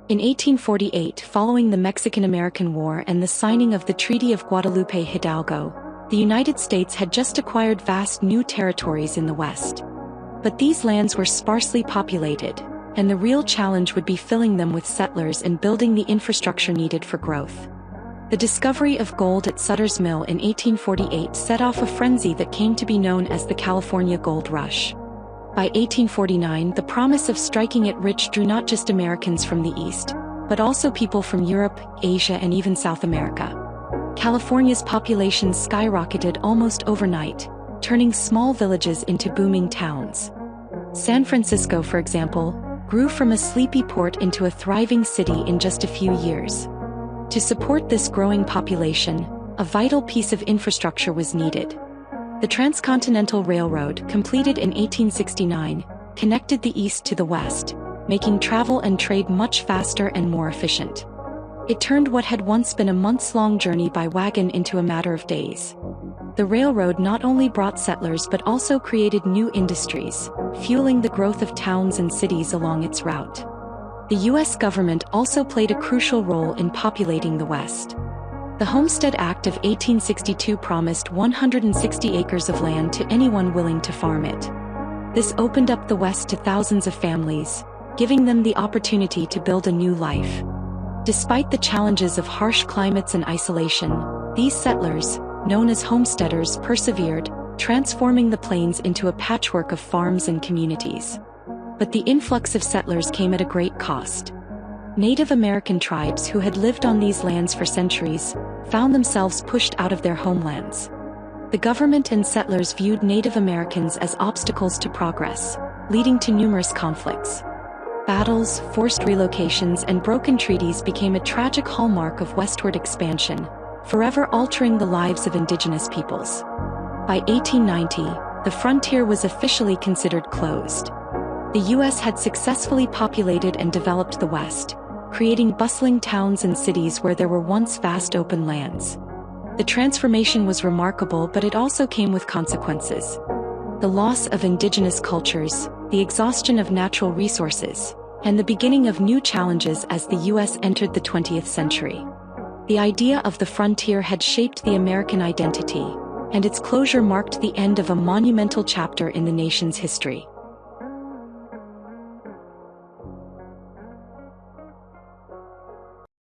In 1848, following the Mexican-American War and the signing of the Treaty of Guadalupe Hidalgo, the United States had just acquired vast new territories in the West. But these lands were sparsely populated, and the real challenge would be filling them with settlers and building the infrastructure needed for growth. The discovery of gold at Sutter's Mill in 1848 set off a frenzy that came to be known as the California Gold Rush. By 1849, the promise of striking it rich drew not just Americans from the East, but also people from Europe, Asia, and even South America. California's population skyrocketed almost overnight, turning small villages into booming towns. San Francisco, for example, grew from a sleepy port into a thriving city in just a few years. To support this growing population, a vital piece of infrastructure was needed. The Transcontinental Railroad, completed in 1869, connected the East to the West, making travel and trade much faster and more efficient. It turned what had once been a months-long journey by wagon into a matter of days. The railroad not only brought settlers but also created new industries, fueling the growth of towns and cities along its route. The U.S. government also played a crucial role in populating the West. The Homestead Act of 1862 promised 160 acres of land to anyone willing to farm it. This opened up the West to thousands of families, giving them the opportunity to build a new life. Despite the challenges of harsh climates and isolation, these settlers, known as homesteaders, persevered, transforming the plains into a patchwork of farms and communities. But the influx of settlers came at a great cost. Native American tribes who had lived on these lands for centuries found themselves pushed out of their homelands. The government and settlers viewed Native Americans as obstacles to progress, leading to numerous conflicts. Battles, forced relocations, and broken treaties became a tragic hallmark of westward expansion, forever altering the lives of indigenous peoples. By 1890, the frontier was officially considered closed. The U.S. had successfully populated and developed the West, creating bustling towns and cities where there were once vast open lands. The transformation was remarkable, but it also came with consequences. The loss of indigenous cultures, the exhaustion of natural resources, and the beginning of new challenges as the U.S. entered the 20th century. The idea of the frontier had shaped the American identity, and its closure marked the end of a monumental chapter in the nation's history.